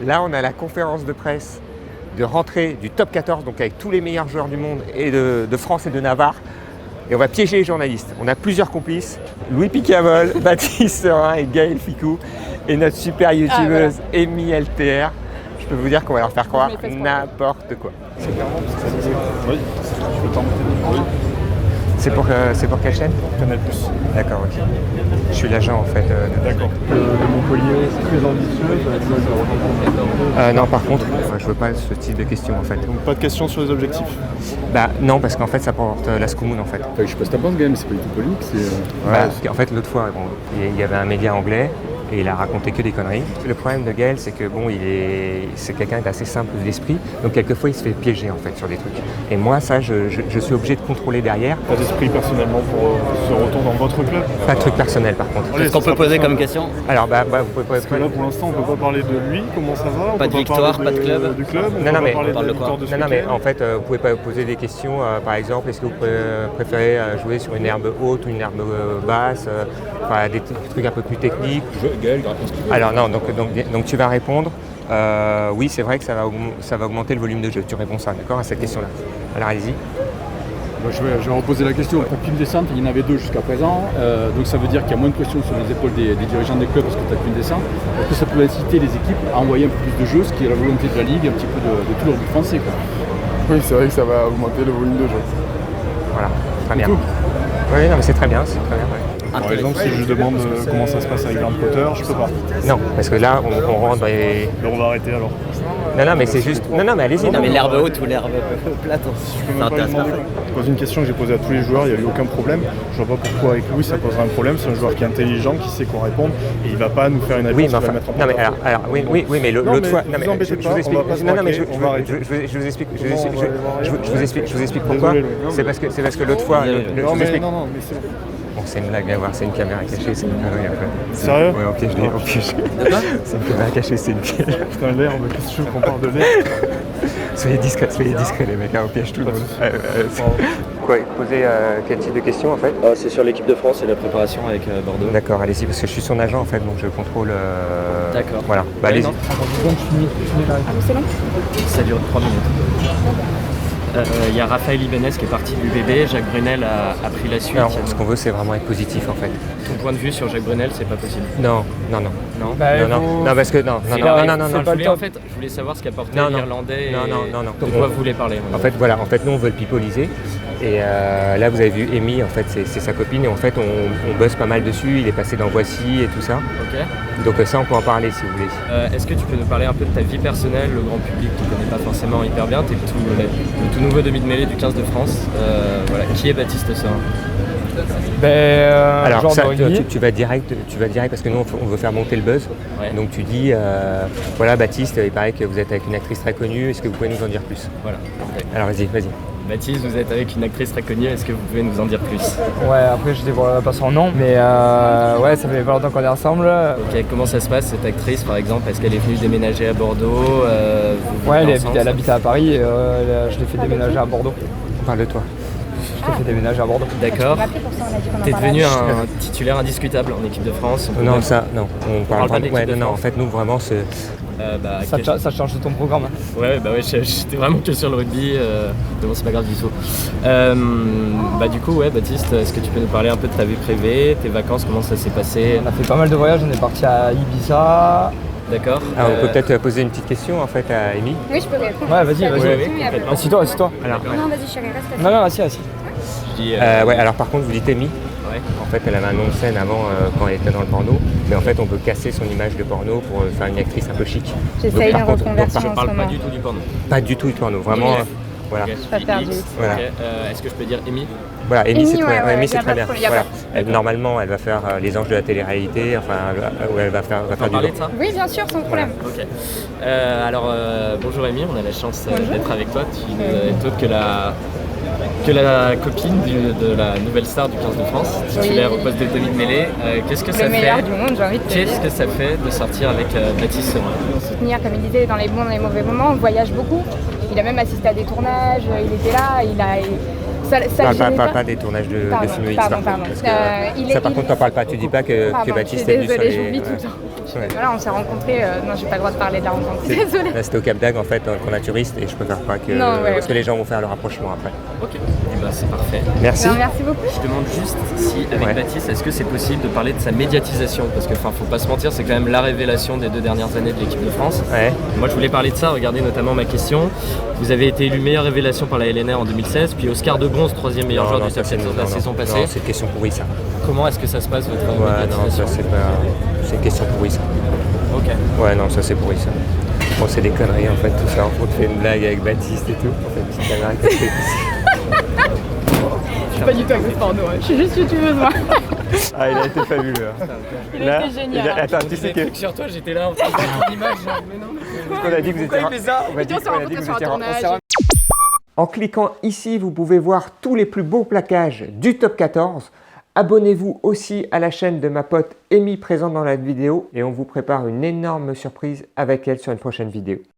Là, on a la conférence de presse de rentrée du top 14, donc avec tous les meilleurs joueurs du monde et de France et de Navarre. Et on va piéger les journalistes. On a plusieurs complices, Louis Picamol, Baptiste Serin et Gaël Ficou, et notre super youtubeuse Amy LTR. Je peux vous dire qu'on va leur faire croire n'importe quoi. C'est clairement parce que ça disait. Oui, je peux t'en monter. Oui. C'est pour quelle chaîne? Canal+. D'accord, ok. Je suis l'agent en fait. D'accord. Montpellier, c'est très ambitieux. Non, par contre, je veux pas ce type de questions en fait. Donc pas de questions sur les objectifs. Bah non, parce qu'en fait ça porte la Scoumoun en fait. Je sais pas si t'as pensé quand même, c'est pas du tout polémique. En fait l'autre fois, bon, il y avait un média anglais et il a raconté que des conneries. Le problème de Gaël, c'est que bon, c'est quelqu'un d'assez simple d'esprit, donc quelquefois il se fait piéger en fait sur des trucs. Et moi ça, je suis obligé de contrôler derrière. Pas d'esprit personnellement pour ce retour dans votre club? Pas de truc personnel par contre. Qu'est-ce qu'on peut poser comme question? Alors vous pouvez Parce que là pour l'instant on peut pas parler de lui, comment ça va? Pas de victoire, pas de club? Du club? Non mais on parle de quoi? Non mais en fait vous pouvez pas poser des questions, par exemple, est-ce que vous préférez jouer sur une herbe haute ou une herbe basse, enfin des trucs un peu plus techniques. Gaël, il répond ce qu'il veut. Alors non, donc tu vas répondre, oui c'est vrai que ça va augmenter le volume de jeu. Tu réponds ça, d'accord, à cette question-là. Alors allez-y. Je vais reposer la question. Pour qu'une descente, il y en avait 2 jusqu'à présent. Donc ça veut dire qu'il y a moins de pression sur les épaules des dirigeants des clubs parce que tu n'as qu'une descente. Est-ce que ça peut inciter les équipes à envoyer un peu plus de jeu, ce qui est la volonté de la Ligue, un petit peu de tout le rugby français, quoi. Oui, c'est vrai que ça va augmenter le volume de jeu. Voilà, très bien. Oui, non mais c'est très bien, ouais. Par exemple, si je demande comment ça se passe avec Graham Potter, je peux pas. Non, parce que là, on rentre dans les... Mais on va arrêter alors. Non, mais c'est juste... Non, mais allez-y. Non, mais l'herbe haute ou l'herbe plate, ça intéresse pas. Je pose une question que j'ai posée à tous les joueurs, il n'y a eu aucun problème. Je vois pas pourquoi avec Louis ça poserait un problème. C'est un joueur qui est intelligent, qui sait quoi répondre et il va pas nous faire une réponse oui, mais enfin, mettre en non, mais alors, oui, mais l'autre fois... Non, mais je vous explique. Je vous explique pourquoi. C'est parce que l'autre fois... Non, mais c'est bon. Bon, c'est une blague à voir, c'est une caméra cachée, c'est une connerie en fait. Sérieux? Ouais, au piège. C'est une caméra cachée, c'est une piège. Putain, l'herbe, qu'est-ce que tu veux qu'on parle de l'herbe? Soyez discrets les mecs, on piège tout le monde. Quoi, poser quel type de questions en fait? C'est sur l'équipe de France et la préparation avec Bordeaux. D'accord, allez-y, parce que je suis son agent en fait, donc je contrôle... D'accord. Voilà, bah allez-y. C'est long? Ça dure 3 minutes. Il y a Raphaël Ibanez qui est parti du bébé, Jacques Brunel a pris la suite. Alors, ce qu'on veut, c'est vraiment être positif en fait. Ton point de vue sur Jacques Brunel, c'est pas possible? Non. Non, Parce que non. En fait, je voulais savoir ce qu'apportait l'Irlandais. Non. De quoi vous voulez parler? En fait, voilà, nous on veut le pipoliser. Et là, vous avez vu Amy, en fait, c'est sa copine, et en fait, on bosse pas mal dessus. Il est passé dans Voici et tout ça. Ok. Donc ça, on peut en parler si vous voulez. Est-ce que tu peux nous parler un peu de ta vie personnelle? Le grand public ne connaît pas forcément hyper bien. Tu es le tout nouveau demi de mêlée du 15 de France. Voilà. Qui est Baptiste Serin? Alors ça, tu vas direct parce que nous on veut faire monter le buzz. Ouais. Donc tu dis, voilà Baptiste, il paraît que vous êtes avec une actrice très connue. Est-ce que vous pouvez nous en dire plus? Voilà. Okay. Alors vas-y. Baptiste, vous êtes avec une actrice très connue, est-ce que vous pouvez nous en dire plus? Ouais, après je dévoile pas son nom, mais ouais, ça fait pas longtemps qu'on est ensemble. Ok, comment ça se passe cette actrice par exemple? Est-ce qu'elle est venue déménager à Bordeaux? Ouais, elle habitait à Paris, et, je l'ai fait déménager à Bordeaux. Parle de toi. Je t'ai fait déménager à Bordeaux. D'accord. T'es devenu un titulaire indiscutable en équipe de France? Non, on parle pas d'équipe de France. Non, en fait, nous vraiment, c'est... ça change de ton programme. Ouais, j'étais vraiment que sur le rugby, mais bon, c'est pas grave du tout. Du coup, ouais, Baptiste, est-ce que tu peux nous parler un peu de ta vie privée, tes vacances, comment ça s'est passé? On a fait pas mal de voyages, on est parti à Ibiza. D'accord. Alors, on peut peut-être poser une petite question en fait à Amy. Oui, je peux répondre. Ouais, vas-y. Assis-toi. Alors, non, vas-y, chérie, reste. Non, assis. Ouais, alors par contre, vous dites Amy. Ouais. En fait, elle avait un nom de scène avant quand elle était dans le porno, mais en fait, on veut casser son image de porno pour faire une actrice un peu chic. J'essaye une reconversion Je parle pas du tout du porno. Pas du tout du porno, vraiment. Voilà. Okay. Pas perdu. Voilà. Okay. Est-ce que je peux dire Amy? Voilà, Amy, c'est ouais, très bien. Voilà. Voilà. Normalement, elle va faire les anges de la télé-réalité, elle va faire parler de ça? Oui, bien sûr, sans problème. Ok. Bonjour Amy, on a la chance d'être avec toi. Tu es autre que la copine de la nouvelle star du 15 de France, titulaire au poste de demi de mêlée. Qu'est-ce que ça fait? Le meilleur du monde, j'ai envie de te dire. Qu'est-ce que ça fait de sortir avec Baptiste Serin? Soutenir, comme il disait, dans les bons, dans les mauvais moments, on voyage beaucoup. Il a même assisté à des tournages, il était là, pas des tournages de films X. Pardon. Ça par contre, t'en parles pas, tu dis pas que Baptiste est venu sur les... Désolée, j'oublie tout le temps. Ouais. Voilà, on s'est rencontrés. Non, j'ai pas le droit de parler de la rencontre. Désolée. Là, c'était au Cap d'Agde en fait, qu'on a touriste et je préfère pas que. Non, ouais, parce que ouais. les gens vont faire le rapprochement après. Ok, eh ben, c'est parfait. Merci. Alors, merci beaucoup. Je demande juste si, avec Ouais. Baptiste, est-ce que c'est possible de parler de sa médiatisation? Parce que, faut pas se mentir, c'est quand même la révélation des 2 dernières années de l'équipe de France. Ouais. Moi, je voulais parler de ça, regardez notamment ma question. Vous avez été élu meilleure révélation par la LNR en 2016, puis Oscar de bronze, 3e meilleur joueur du top 14 de la saison passée. Non, c'est une question pourrie ça. Comment est-ce que ça se passe, votre Ouais, non, médiatisation? ça c'est pas. C'est une question pourrie ça. Ok. Ouais, non, ça c'est pourri ça. Bon, c'est des conneries en fait, tout ça. On te fait une blague avec Baptiste et tout. On fait une petite caméra qui fait Je suis pas du tout avec le porno. Je suis juste youtubeuse, moi. Ah, il a été fabuleux. Il a été génial. Attends, tu sais que. Sur toi, j'étais là en train de faire ton image, genre, mais non. On a dit que vous étiez. on s'est rencontrés sur un tournage. En cliquant ici, vous pouvez voir tous les plus beaux plaquages du top 14. Abonnez-vous aussi à la chaîne de ma pote Amy présente dans la vidéo et on vous prépare une énorme surprise avec elle sur une prochaine vidéo.